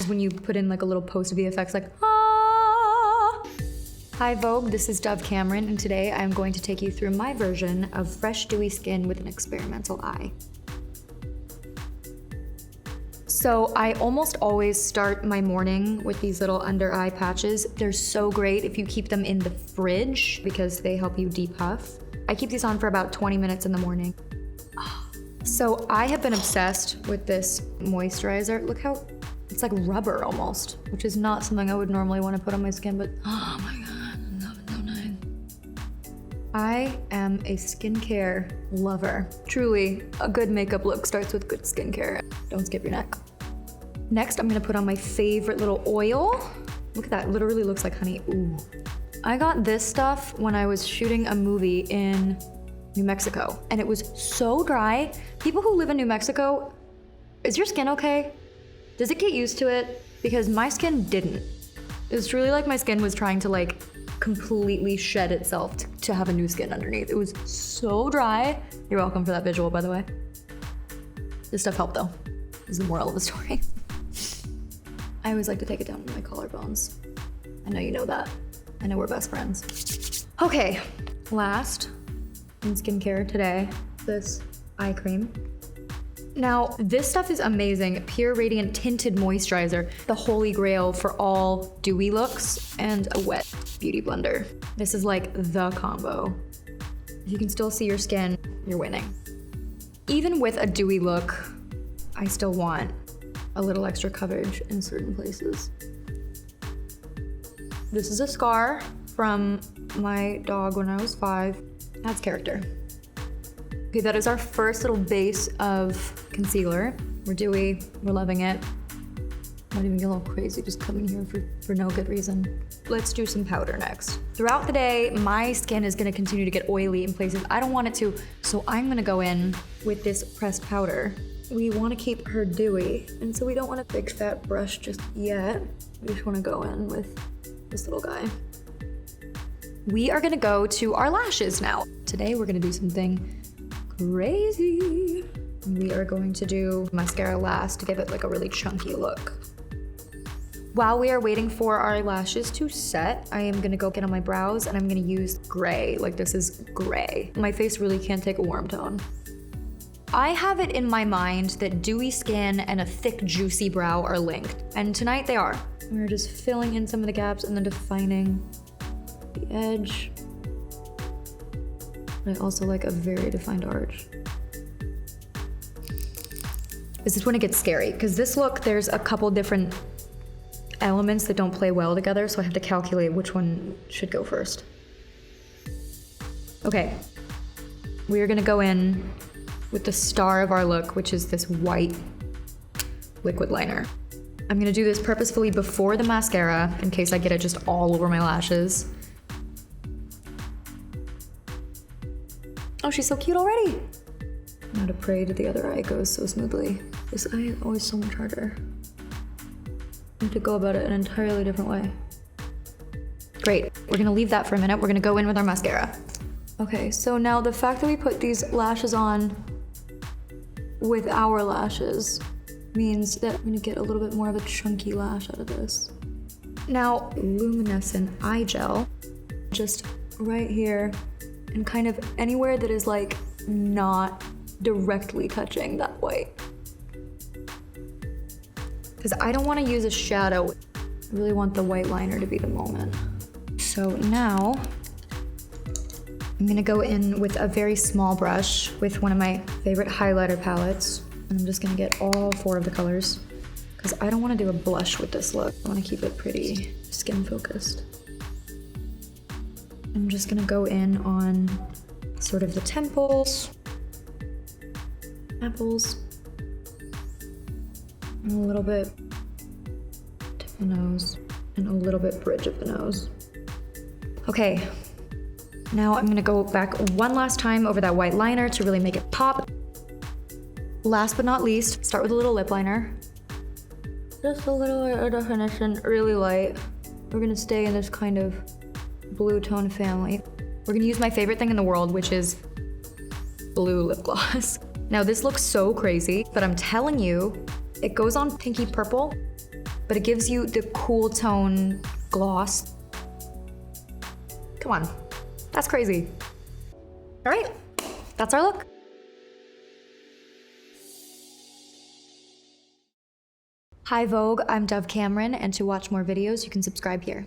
when you put in like a little post VFX like, ah. Hi Vogue, this is Dove Cameron, and today I'm going to take you through my version of fresh dewy skin with an experimental eye. So I almost always start my morning with these little under eye patches. They're so great if you keep them in the fridge because they help you depuff. I keep these on for about 20 minutes in the morning. So I have been obsessed with this moisturizer. Look how, it's like rubber almost, which is not something I would normally want to put on my skin, but oh my God, I love it so nice. I am a skincare lover. Truly, a good makeup look starts with good skincare. Don't skip your neck. Next, I'm gonna put on my favorite little oil. Look at that, literally looks like honey. Ooh. I got this stuff when I was shooting a movie in New Mexico, and it was so dry. People who live in New Mexico, is your skin okay? Does it get used to it? Because my skin didn't. It was truly like my skin was trying to like completely shed itself to have a new skin underneath. It was so dry. You're welcome for that visual, by the way. This stuff helped though, is the moral of the story. I always like to take it down to my collarbones. I know you know that. I know we're best friends. Okay, last in skincare today, this eye cream. Now, this stuff is amazing. Pure Radiant Tinted Moisturizer, the holy grail for all dewy looks, and a wet beauty blender. This is like the combo. If you can still see your skin, you're winning. Even with a dewy look, I still want a little extra coverage in certain places. This is a scar from my dog when I was 5. Adds character. Okay, that is our first little base of concealer. We're dewy, we're loving it. Might even get a little crazy just coming here for no good reason. Let's do some powder next. Throughout the day, my skin is gonna continue to get oily in places I don't want it to, so I'm gonna go in with this pressed powder. We wanna keep her dewy, and so we don't want a big fat brush just yet. We just wanna go in with this little guy. We are gonna go to our lashes now. Today we're gonna do something crazy. We are going to do mascara last to give it like a really chunky look. While we are waiting for our lashes to set, I am gonna go get on my brows and I'm gonna use gray. Like this is gray. My face really can't take a warm tone. I have it in my mind that dewy skin and a thick, juicy brow are linked. And tonight they are. We're just filling in some of the gaps and then defining the edge. But I also like a very defined arch. This is when it gets scary, because this look, there's a couple different elements that don't play well together, so I have to calculate which one should go first. Okay, we are gonna go in with the star of our look, which is this white liquid liner. I'm gonna do this purposefully before the mascara in case I get it just all over my lashes. Oh, she's so cute already. I'm not afraid that the other eye goes so smoothly. This eye is always so much harder. I have to go about it an entirely different way. Great, we're gonna leave that for a minute. We're gonna go in with our mascara. Okay, so now the fact that we put these lashes on with our lashes means that I'm gonna get a little bit more of a chunky lash out of this. Now, luminescent eye gel, just right here, and kind of anywhere that is like not directly touching that white. Because I don't want to use a shadow. I really want the white liner to be the moment. So now, I'm gonna go in with a very small brush with one of my favorite highlighter palettes. And I'm just gonna get all 4 of the colors because I don't want to do a blush with this look. I want to keep it pretty skin focused. I'm just gonna go in on sort of the temples, apples, and a little bit tip of the nose, and a little bit bridge of the nose. Okay, now I'm gonna go back one last time over that white liner to really make it pop. Last but not least, start with a little lip liner. Just a little definition, really light. We're gonna stay in this kind of blue tone family. We're gonna use my favorite thing in the world, which is blue lip gloss. Now this looks so crazy, but I'm telling you, it goes on pinky purple but it gives you the cool tone gloss. Come on, that's crazy. All right, that's our look. Hi Vogue, I'm Dove Cameron, and to watch more videos, you can subscribe here.